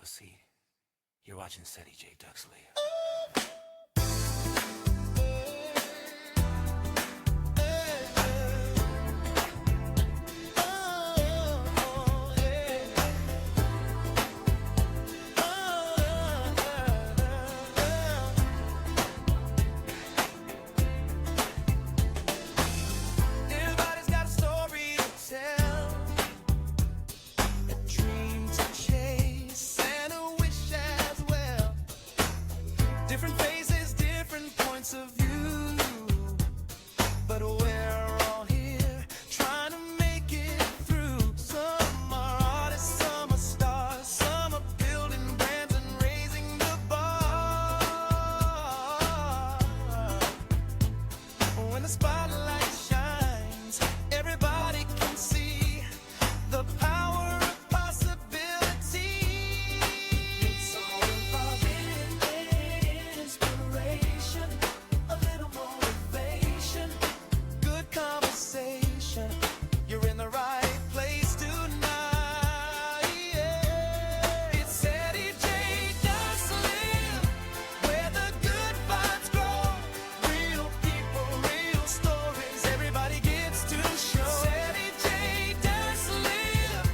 prophecy. You're watching Ceddyjdusk live. Different faces, different points of view, but we're all here trying to make it through. Some are artists, some are stars, some are building brands and raising the bar. When the spotlight shines, everybody can see the power of possibility. It's all about inspiration, a little motivation, good conversation. You're in the right place tonight. Yeah. It's Ceddyjdusk live, where the good vibes grow. Real people, real stories, everybody gets to show. Ceddyjdusk live,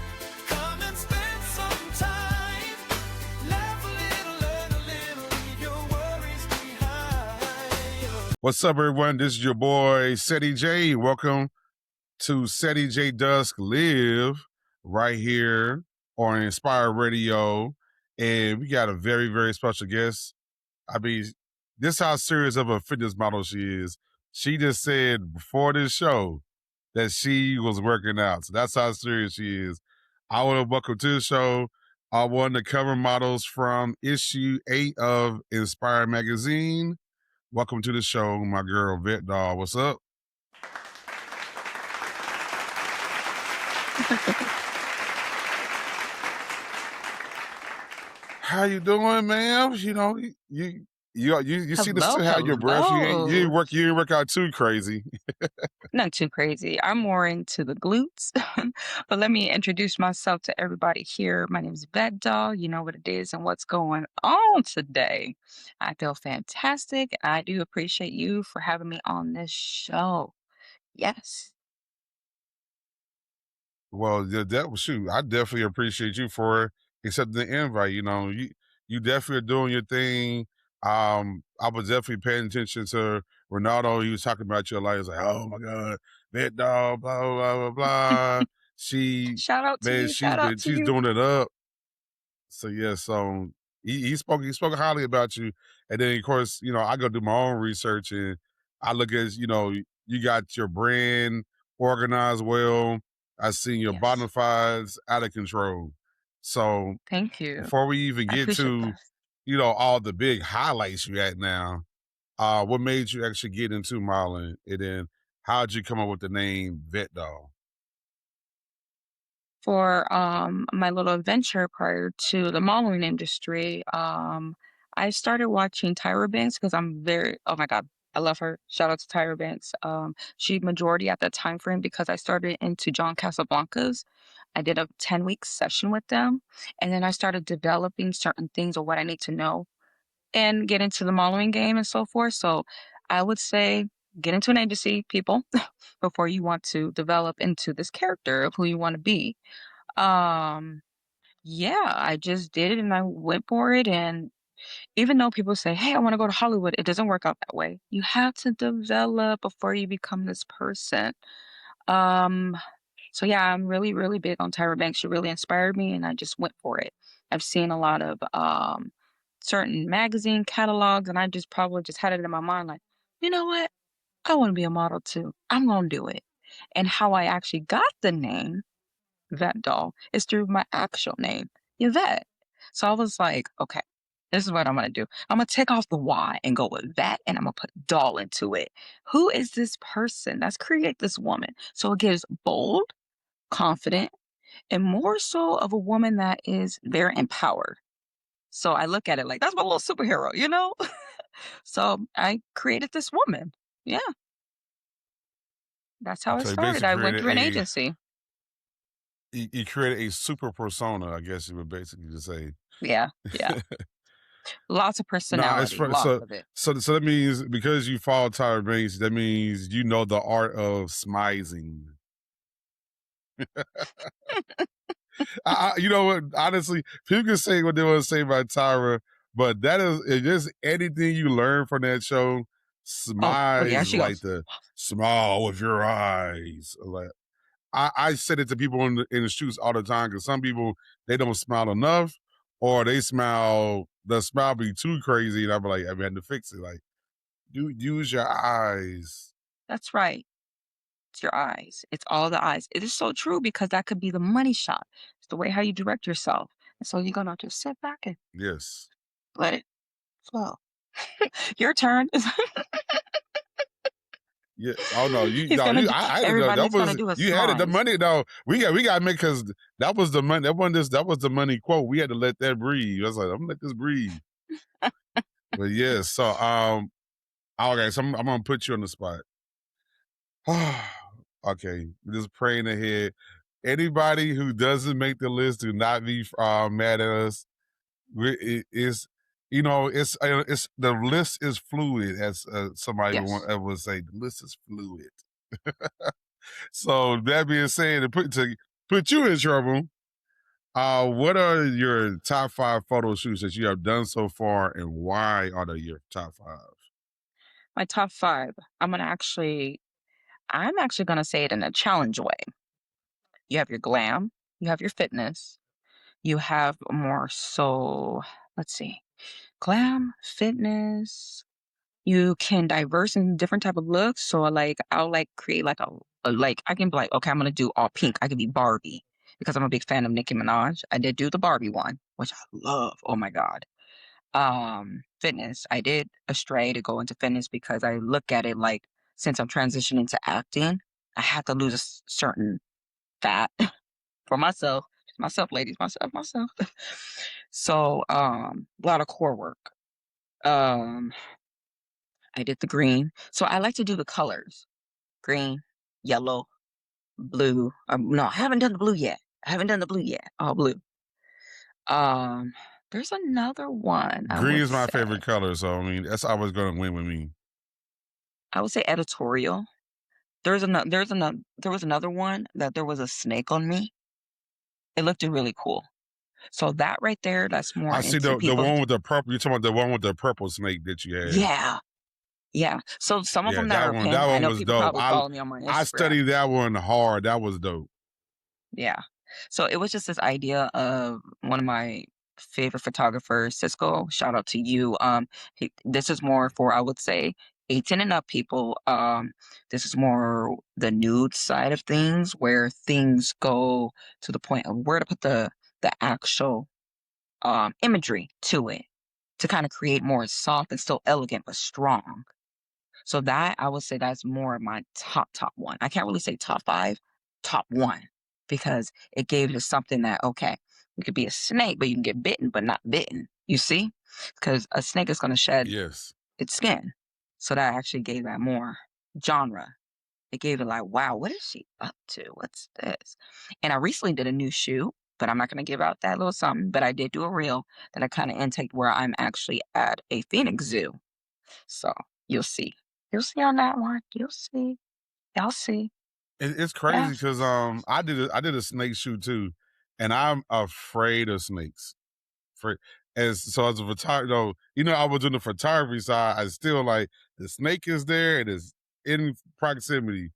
come and spend some time. Laugh a little, learn a little, leave your worries behind. What's up, everyone? This is your boy, Ceddy J. Welcome to Ceddyjdusk Live right here on Inspire Radio. And we got a very, very special guest. I mean, this is how serious of a fitness model she is. She just said before this show that she was working out. So that's how serious she is. I want to welcome to the show one of the cover models from issue 8 of Inspire Magazine. Welcome to the show, my girl, Vett Doll. What's up? How you doing, ma'am? You know, you seem to still have your breath. You ain't work out too crazy. Not too crazy. I'm more into the glutes. But let me introduce myself to everybody here. My name is Vett Doll. You know what it is and what's going on today. I feel fantastic. I do appreciate you for having me on this show. Yes. Well, shoot, I definitely appreciate you for accepting the invite. You know, you definitely are doing your thing. I was definitely paying attention to Ronaldo. He was talking about your life. He was like, oh my God, Vett Doll, blah blah blah blah. She, Shout out to man, you. Shout out to she's you. doing it up. So yeah, so he spoke highly about you, and then of course, you know, I go do my own research and I look at, you know, you got your brand organized well. I seen your Yes. bona fides out of control. So Thank you. before we even I get appreciate to, that. you know, all the big highlights you had now, what made you actually get into modeling, and then how'd you come up with the name Vett Doll? For my little adventure prior to the modeling industry, I started watching Tyra Banks because I'm very, oh my God, I love her. Shout out to Tyra Banks. She majority at that time frame because I started into John Casablanca's. I did a 10-week session with them, and then I started developing certain things or what I need to know and get into the modeling game and so forth. So I would say get into an agency, people, before you want to develop into this character of who you want to be. Um, yeah, I just did it and I went for it. And even though people say, hey, I want to go to Hollywood, it doesn't work out that way. You have to develop before you become this person. Um, so yeah, I'm really, really big on Tyra Banks. She really inspired me and I just went for it. I've seen a lot of certain magazine catalogs and I just probably just had it in my mind like, you know what? I want to be a model too. I'm gonna do it. And how I actually got the name Vett Doll is through my actual name, Yvette. So I was like, okay, this is what I'm gonna do. I'm gonna take off the Y and go with that, and I'm gonna put doll into it. Who is this person? Let's create this woman. So it gives bold, confident, and more so of a woman that is very empowered. So I look at it like that's my little superhero, you know? So I created this woman. Yeah, that's how it So you started. basically I went created through an a agency. you created a super persona, I guess you would basically just say. Yeah, yeah. Lots of No, it's personality, funny. lots of it. So that means because you follow Tyra Banks, that means you know the art of smizing. You know what? Honestly, people can say what they want to say about Tyra, but that is it's just anything you learn from that show. Oh yeah, Smize she like goes, the smile with your eyes. Like I said it to people in the shoots all the time because some people they don't smile enough, or they smile the smile be too crazy, and I'm like, I had to fix it. Like, you use your eyes. "That's right. It's your eyes. It's all the eyes." It is so true because that could be the money shot. It's the way how you direct yourself. And so you're gonna just sit back and Yes. let it flow. Your turn. Yeah. Oh no, you He's no, gonna you. do I had to know that everybody's gonna was do a you had it. The smize. money though. We got to make because that was the money. That was the money quote. We had to let that breathe. I was like, I'm gonna let this breathe. But yeah. So okay. So I'm gonna put you on the spot. Okay. Just praying ahead. Anybody who doesn't make the list, do not be mad at us. It's it's the list is fluid, as somebody Yes. would say. The list is fluid. So that being said, to put you in trouble, what are your top 5 photo shoots that you have done so far, and why are they your top 5? My top 5. I'm actually gonna say it in a challenge way. You have your glam, you have your fitness, you have more so let's see, glam, fitness, you can diverse in different type of looks. So like I'll like create like like I can be like, okay, I'm gonna do all pink. I could be Barbie because I'm a big fan of Nicki Minaj. I did do the Barbie one, which I love. Oh my God. Fitness. I did astray to go into fitness because I look at it like since I'm transitioning to acting, I have to lose a certain fat for myself. Myself, ladies, myself. So a lot of core work. Um I did the green. So I like to do the colors. Green, yellow, blue. No, I haven't done the blue yet. I haven't done the blue yet. All blue. Um, there's another one I Green would is my say. favorite color, so I mean that's always going to win with me. I would say editorial. There was another one that there was a snake on me. It looked really cool. So that right there, that's more I see into the people. one with the purple. You're talking about the one with the purple snake that you had. Yeah, yeah. So some of Yeah, them that are that pinned, I one know was people dope. probably follow me on my I Instagram. studied that one hard. That was dope. Yeah. So it was just this idea of one of my favorite photographers, Cisco. Shout out to you. This is more for I would say 18 and up people. This is more the nude side of things, where things go to the point of where to put the actual imagery to it to kind of create more soft and still elegant but strong. So that I would say that's more of my top one. I can't really say top 5, top 1, because it gave us something that, okay, it could be a snake, but you can get bitten, but not bitten. You see? Because a snake is gonna shed Yes. its skin. So that actually gave that more genre. It gave it like, wow, what is she up to? What's this? And I recently did a new shoot, but I'm not gonna give out that little something, but I did do a reel that I kinda intake where I'm actually at a Phoenix Zoo. So you'll see. You'll see on that one. You'll see. Y'all see. It's crazy Yes. because I did a snake shoot too, and I'm afraid of snakes. For as as a photographer, I was doing the photography side. I still like the snake is there. It is in proximity.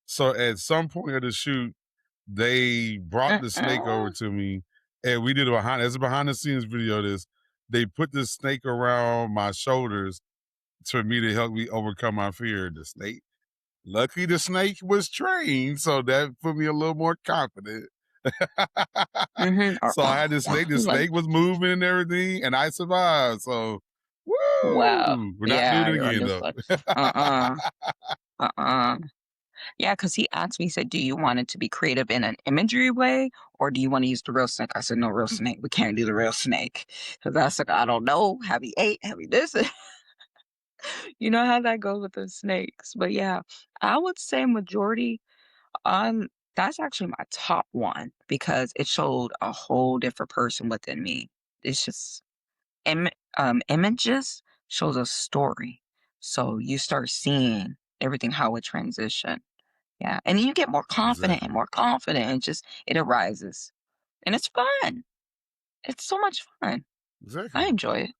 So at some point of the shoot, they brought the snake over Mm-mm. to me, and we did a behind the scenes video. Of this they put the snake around my shoulders for me to help me overcome my fear. The snake. Luckily, the snake was trained, so that put me a little more confident. Mm-hmm. So I had the snake. The Like, snake was moving and everything, and I survived. So, wow. woo! We're not doing Yeah, it you're again, just though. like, uh-uh. Uh-uh. Yeah, because he asked me, he said, do you want it to be creative in an imagery way, or do you want to use the real snake? I said, no, real snake. We can't do the real snake. Because I said, I don't know. Have he ate? Have he this? You know how that goes with the snakes. But yeah, I would say majority on That's actually my top one because it showed a whole different person within me. It's just Im images shows a story, so you start seeing everything how it transition. Yeah, and then you get Exactly. more confident, and just it arises, and it's fun. It's so much fun. I Exactly. enjoy it.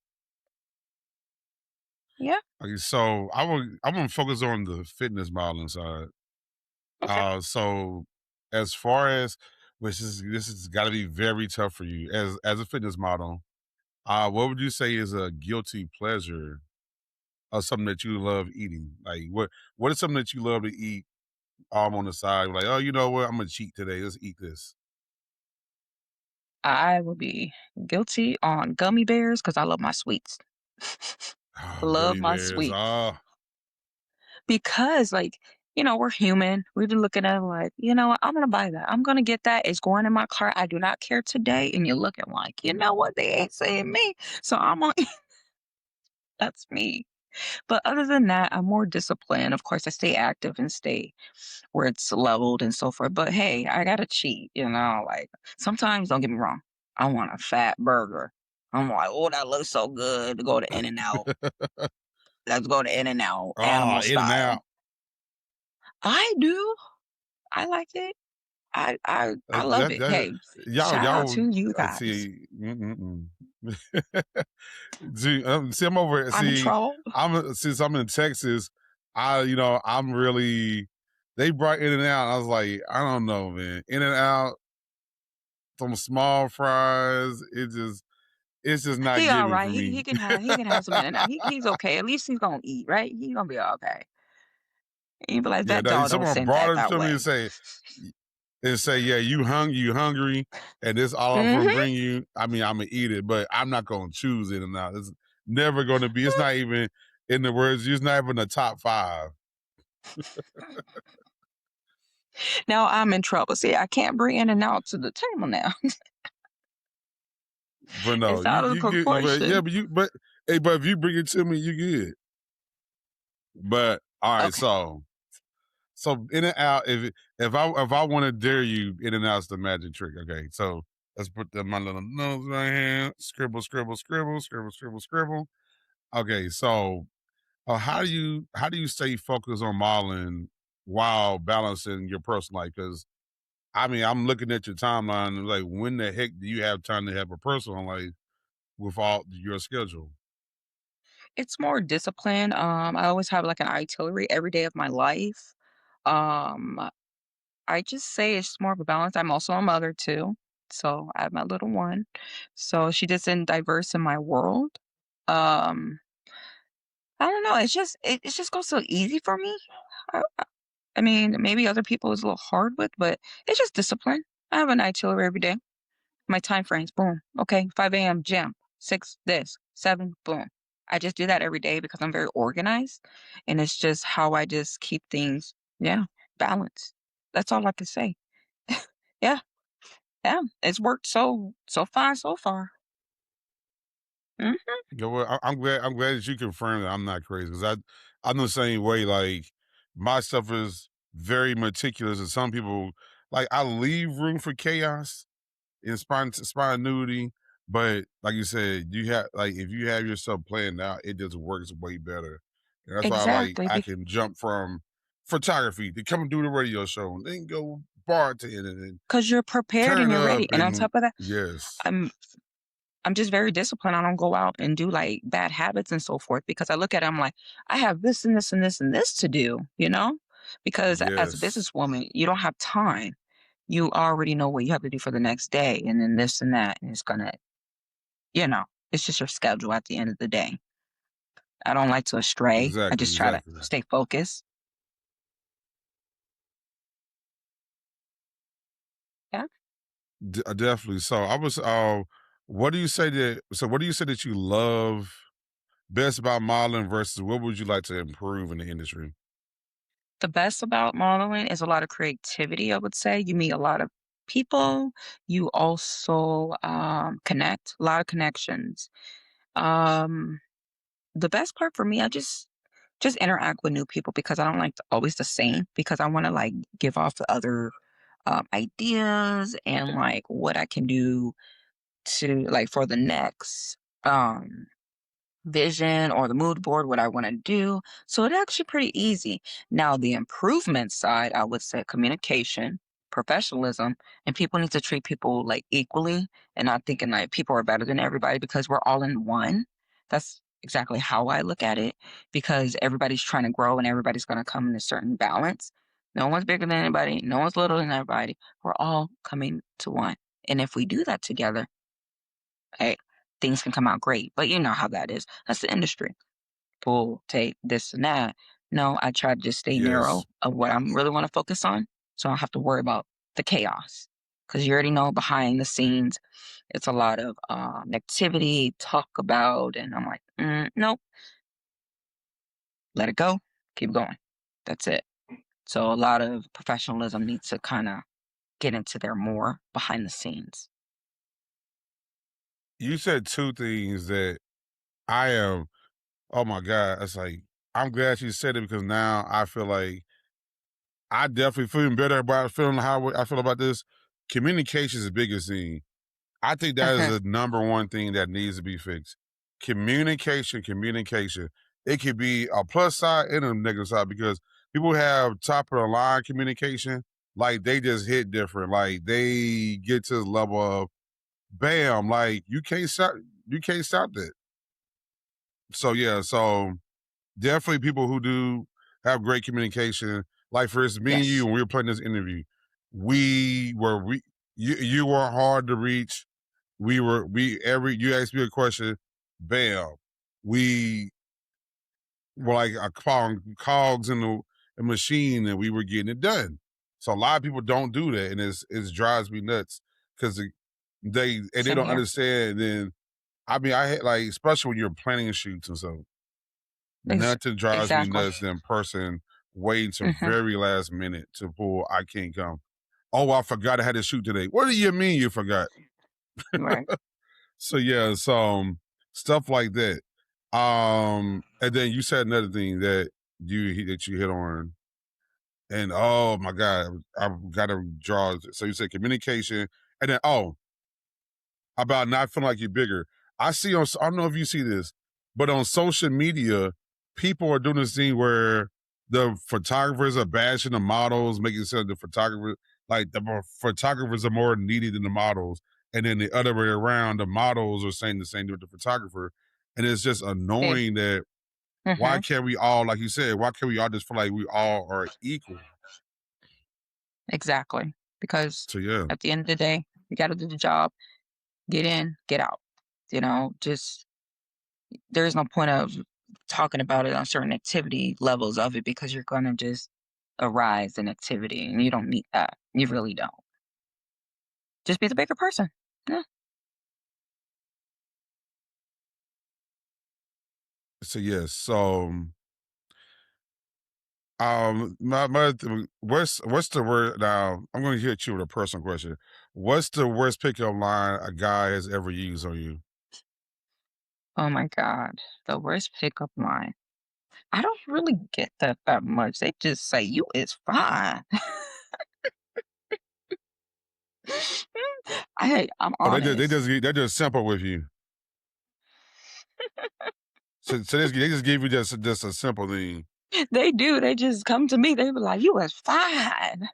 Yeah. Okay, so I want to focus on the fitness modeling side. Okay. So as far as which is this has got to be very tough for you as a fitness model. What would you say is a guilty pleasure of something that you love eating? Like what is something that you love to eat on the side? Like, oh, you know what? I'm gonna cheat today. Let's eat this. I will be guilty on gummy bears because I love my sweets. Oh, Love gummy my bears. sweets. Because, like, we're human. We're just looking at it like, you know what? I'm gonna buy that. I'm gonna get that. It's going in my cart. I do not care today. And you're looking like, you know what? They ain't saying me. So I'm on. That's me. But other than that, I'm more disciplined. Of course, I stay active and stay where it's leveled and so forth. But hey, I gotta cheat. Like sometimes, don't get me wrong. I want a fat burger. I'm like, oh, that looks so good to go to In and Out. Let's go to In and Out, animal In and style. out. I do. I like it. I love That it. that Hey, shout out y'all to you guys. see. See, I'm over. I'm in See, trouble. since I'm in Texas. I'm really. They brought In and Out. I was like, I don't know, man. In and Out, some small fries. It's just not He all giving right. for He me. can have some in and out. He's okay. At least he's gonna eat, right? He's gonna be okay. You be like, Yeah, Vett Doll don't someone send brought that it that to me way. and say, yeah, you hungry, and this all I'm gonna Hmm. bring you. I mean, I'm gonna eat it, but I'm not gonna choose it and out. It's never gonna be. It's not even in the words. It's not even the top five. Now I'm in trouble. See, I can't bring In and Out to the table now. But no, It's out of you get, but yeah, proportion. but if you bring it to me, you good. But all right, Okay. so In and Out. If I want to dare you, In and Out's the magic trick. Okay, so let's put my little nose right here. Scribble, scribble, scribble, scribble, scribble, scribble. Okay, so how do you stay focused on modeling while balancing your personal life? Because I mean, I'm looking at your timeline, and like, when the heck do you have time to have a personal life with all your schedule? It's more discipline. I always have like an itinerary every day of my life. Um, I just say it's more of a balance. I'm also a mother too. So I have my little one. So she doesn't diverse in my world. Um, I don't know. It just goes so easy for me. I mean, maybe other people is a little hard with, but it's just discipline. I have an itinerary every day. My time frames, boom. Okay, 5 a.m. gym, 6 this, 7, boom. I just do that every day because I'm very organized, and it's just how I just keep things, yeah, balanced. That's all I can say. Yeah, yeah, it's worked so fine so far. Mhm. You know what? I'm glad that you confirmed that I'm not crazy, because I'm the same way. Like, my stuff is very meticulous, and some people, like, I leave room for chaos in spontaneity. But like you said, you have, like, if you have yourself planned out, it just works way better. And that's why, like, Exactly, I can jump from photography to come do the radio show and then go bartending and because you're prepared and turn you're up ready, and on and top of that, yes, I'm I'm just very disciplined. I don't go out and do like bad habits and so forth because I look at it, I'm like, I have this and this and this and this to do, you know? Because as a yes, businesswoman, you don't have time. You already know what you have to do for the next day and then this and that. And it's gonna, you know, it's just your schedule at the end of the day. I don't like to astray. I exactly, just try to exactly. stay focused. Yeah. Definitely. So I was. What do you say that? So what do you say that you love best about modeling versus what would you like to improve in the industry? The best about modeling is a lot of creativity, I would say. You meet a lot of people. You also connect, a lot of connections. Um, the best part for me, I just interact with new people because I don't like always the same because I want to like give off the other ideas and like what I can do to like for the next vision or the mood board, what I want to do. So it's actually pretty easy. Now, the improvement side, I would say communication, professionalism, and people need to treat people like equally and not thinking like people are better than everybody because we're all in one. That's exactly how I look at it because everybody's trying to grow and everybody's going to come in a certain balance. No one's bigger than anybody. No one's little than everybody. We're all coming to one. And if we do that together, hey, things can come out great. But you know how that is. That's the industry. Pull, take this and that. No, I try to just stay narrow Yes. of what I'm really want to focus on. So I don't have to worry about the chaos. Because you already know behind the scenes, it's a lot of activity, talk about, and I'm like, nope, let it go, keep going. That's it. So a lot of professionalism needs to kind of get into there more behind the scenes. You said two things that I am, oh my God. It's like, I'm glad you said it because now I feel like I definitely feeling better about feeling how I feel about this. Communication is the biggest thing. I think that is Hmm. the number one thing that needs to be fixed. Communication, communication. It could be a plus side and a negative side because people have top of the line communication, like they just hit different. Like they get to the level of bam, like you can't stop that. So yeah, so definitely people who do have great communication. Like for instance, me and you, Yes, when we were playing this interview, you were hard to reach. You asked me a question, bam. We were like a cogs in the machine and we were getting it done. So a lot of people don't do that and it drives me nuts because they same don't here. understand. Then I mean I had like especially when you're planning shoots and so nothing drives me Exactly. nuts than person waiting to Hmm. very last minute to pull I can't come. Oh, I forgot I had to shoot today. What do you mean you forgot? Right. So yeah, so stuff like that. And then you said another thing that you hit on, and oh my God, I've got to draw. So you said communication, and then about not feeling like you're bigger. I don't know if you see this, but on social media, people are doing this thing where the photographers are bashing the models, making it sound the photographer like the photographers are more needy than the models, and then the other way around, the models are saying the same thing with the photographer, and it's just annoying that why Hmm. can't we all, like you said, why can't we all just feel like we all are equal? Exactly. Because So yeah, at the end of the day, you got to do the job, get in, get out. Just there's no point of talking about it on certain activity levels of it because you're going to just arise in activity and you don't need that. You really don't. Just be the bigger person. Yeah. so yes, so. What's the word now? I'm going to hit you with a personal question. What's the worst pickup line a guy has ever used on you? Oh my God. The worst pickup line. I don't really get that much. They just say, you is fine. I'm Oh, honest. they just simple with you. So they just give you just a simple thing. They do. They just come to me. They be like, you is fine.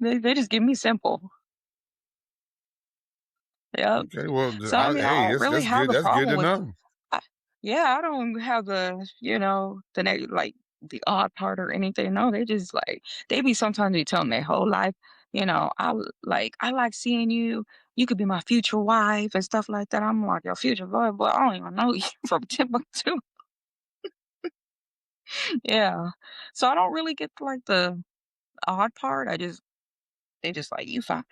They just give me simple. Yep. Okay, well, So, I mean, I hey, don't really that's have good. a That's good problem to with know. I yeah, I don't have like, the odd part or anything. No, they just, like they be sometimes be telling their whole life, "I like seeing you. You could be my future wife," and stuff like that. I'm like, "Your future wife? Boy, I don't even know you from Timbuktu." Yeah. So, I don't really get, like, the odd part. They just like, "You fine.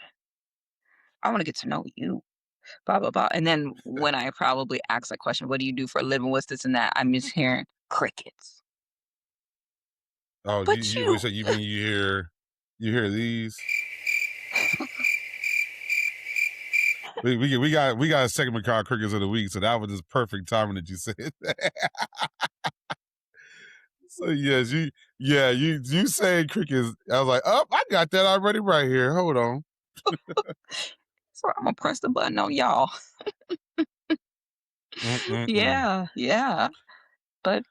I wanna get to know you." Blah blah blah. And then when I probably ask that question, "What do you do for a living? What's this and that?" I'm just hearing crickets. Oh, But we you, say you mean you hear these? We got a segment called Crickets of the Week, so that was just perfect timing that you said that. So yes, you saying crickets. I was like, oh, I got that already right here. Hold on. So I'm gonna press the button on y'all. Mm-mm-mm. Yeah, yeah. But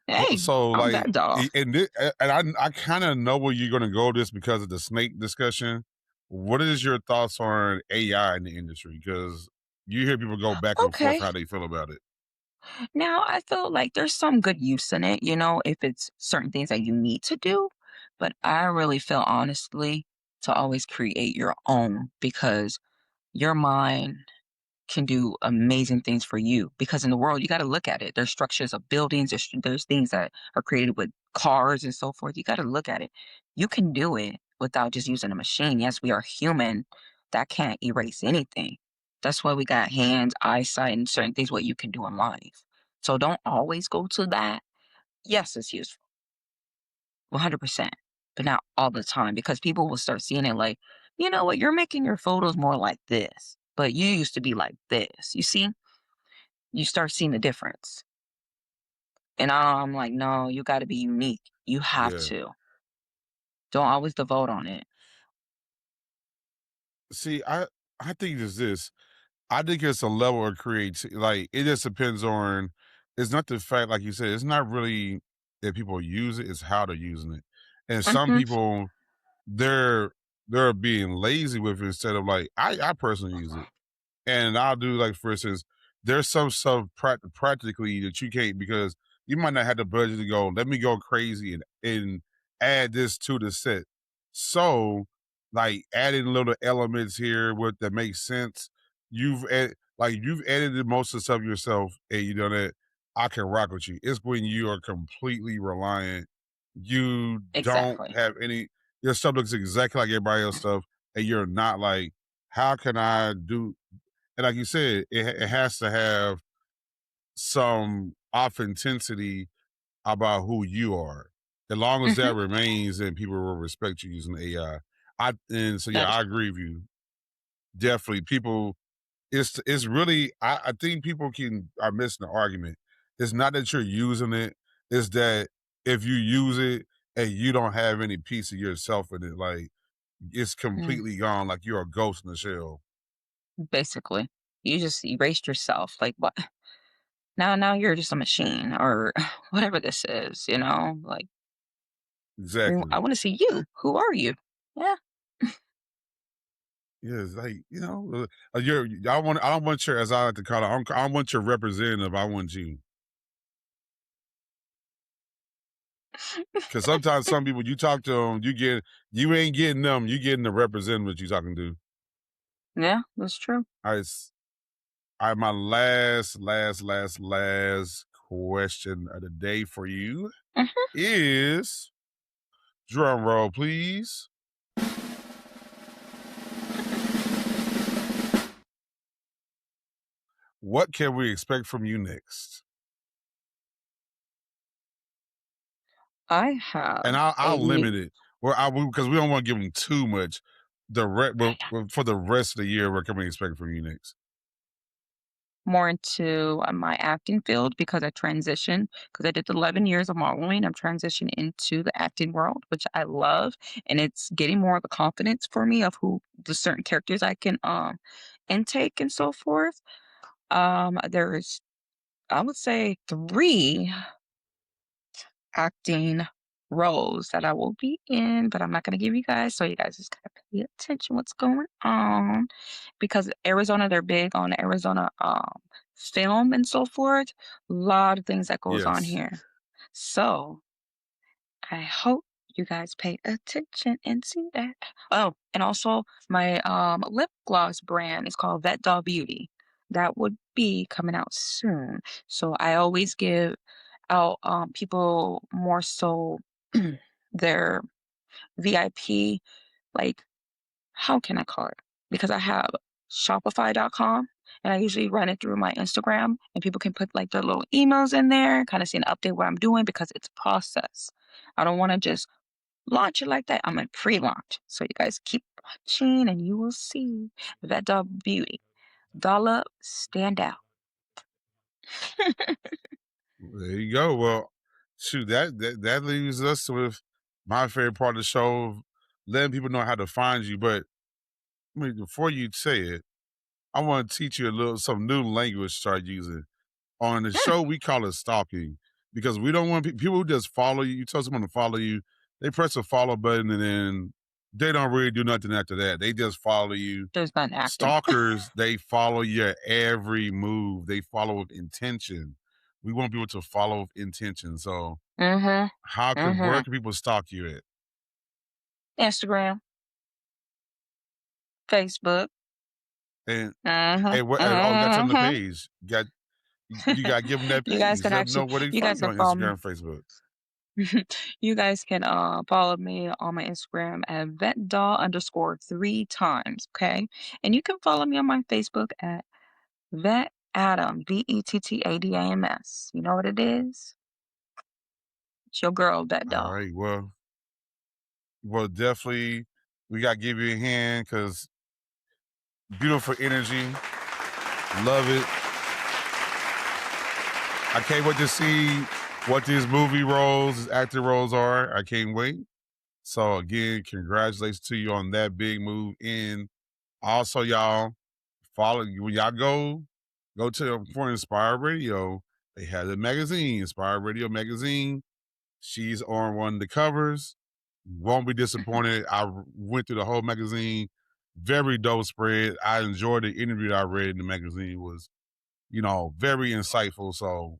hey, So I'm like, Vett Doll. and I kind of know where you're gonna go this because of the snake discussion. What is your thoughts on AI in the industry? Because you hear people go back and forth Okay. how they feel about it. Now I feel like there's some good use in it, if it's certain things that you need to do. But I really feel honestly to always create your own because your mind can do amazing things for you because in the world you got to look at it, there's structures of buildings, there's things that are created with cars and so forth. You got to look at it. You can do it without just using a machine. Yes, we are human. That can't erase anything. That's why we got hands, eyesight, and certain things what you can do in life. So don't always go to that. Yes, it's useful 100%, but not all the time because people will start seeing it like, you know what, you're making your photos more like this, but you used to be like this. You see, you start seeing the difference. And I'm like, no, you got to be unique. You have Yeah. to. Don't always devote on it. See, I think it's this. I think it's a level of creativity. Like it just depends on. It's not the fact, like you said, it's not really that people use it. It's how they're using it. And some Hmm. people, they're they're being lazy with it instead of like I personally use it. And I'll do like, for instance, there's some stuff practically that you can't because you might not have the budget to go. Let me go crazy and add this to the set. So, like adding little elements here with that makes sense. You've edited most of the stuff yourself, and you know that I can rock with you. It's when you are completely reliant. You don't Exactly. have any. Your stuff looks exactly like everybody else stuff, and you're not like, how can I do? And like you said, it has to have some authenticity about who you are. As long as Hmm. that remains, then people will respect you using AI. And so yeah, That is I true. agree with you. Definitely, people. It's really. I think people are missing the argument. It's not that you're using it. It's that if you use it and you don't have any piece of yourself in it, like it's Mm, completely gone. Like you're a ghost in the shell. basically, you just erased yourself. Like what? Now you're just a machine or whatever this is. Like I Exactly. want to see you. Who are you? Yeah. Yeah, it's like, you're I don't want your, as I like to call it, I don't want your representative, I want you. Because sometimes some people, you talk to them, you ain't getting them, you getting the representative you talking to. Yeah, that's true. All right, all right, my last question of the day for you Mhm. is, drum roll, please. What can we expect from you next? I And have I'll a limit new. it, or because we don't want to give them too much. For the rest of the year, what can we expect from you next? More into my acting field because I transitioned because I did 11 years of modeling. I'm transitioning into the acting world, which I love, and it's getting more of a confidence for me of who the certain characters I can intake and so forth. There's I would say 3 acting roles that I will be in, but I'm not gonna give you guys, so you guys just gotta pay attention what's going on. Because Arizona, they're big on Arizona film and so forth. A lot of things that goes on Yes. here. So I hope you guys pay attention and see that. Oh, and also my lip gloss brand is called Vett Doll Beauty. That would be coming out soon. So I always give out people more so their VIP, like how can I call it? Because I have Shopify.com and I usually run it through my Instagram and people can put like their little emails in there, kind of see an update what I'm doing because it's a process. I don't want to just launch it like that. I'm in pre-launch. So you guys keep watching and you will see that dog beauty. Doll up, stand out. There you go. Well, shoot, that leaves us with my favorite part of the show, letting people know how to find you. But I mean, before you say it, I want to teach you some new language to start using. On the Mm, show, we call it stalking because we don't want people who just follow you. You tell someone to follow you, they press the follow button and then they don't really do nothing after that. They just follow you. there's nothing active. Stalkers, they follow your every move. They follow with intention. We want people to follow with intention. So, where Mm-hmm. can people stalk you at? Instagram, Facebook. And Uh-huh. oh, got you on the Uh-huh. page. You got to give them that You guys page. can Let them know actually, where they you find guys you can on follow me. Instagram, Facebook. You guys can follow me on my Instagram at Vett Doll _ 3 times. Okay. And you can follow me on my Facebook at Vett Adam, VETTADAMS. You know what it is? It's your girl, Vett All Doll. right. Well, definitely, we got to give you a hand because beautiful energy. Love it. I can't wait to see what these movie roles, these acting roles are. I can't wait. So again, congratulations to you on that big move. And also, y'all, follow when y'all go to for Inspire Radio. They have the magazine, Inspire Radio magazine. She's on one of the covers. Won't be disappointed. I went through the whole magazine. Very dope spread. I enjoyed the interview that I read in the magazine. It was, very insightful. So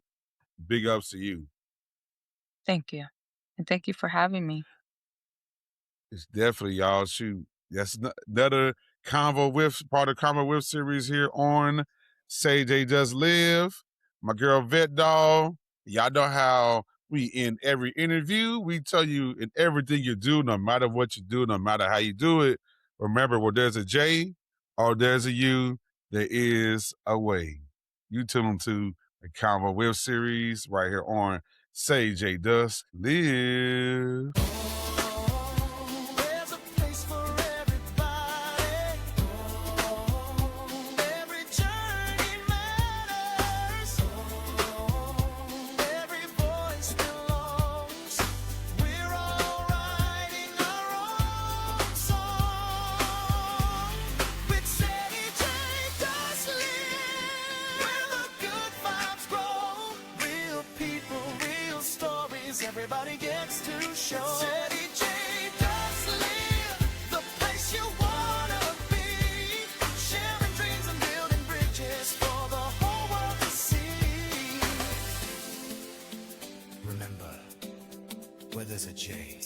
big ups to you. Thank you. And thank you for having me. It's definitely y'all. Shoot, that's another Convo with part of Convo with series here on Ceddyjdusk Live. My girl Vett Doll. Y'all know how we end every interview. We tell you in everything you do, no matter what you do, no matter how you do it. Remember, where there's a J or there's a U, there is a way. You tune to the Convo with series right here on Ceddyjdusk Live. There's a place for everybody. Every journey matters. Every voice belongs. We're all writing our own song. With Ceddyjdusk Live, where the good vibes grow. Real people, real stories. Everybody gets to show. Ceddyjdusk Live, the place you wanna be. Sharing dreams and building bridges for the whole world to see. Remember, where there's a J,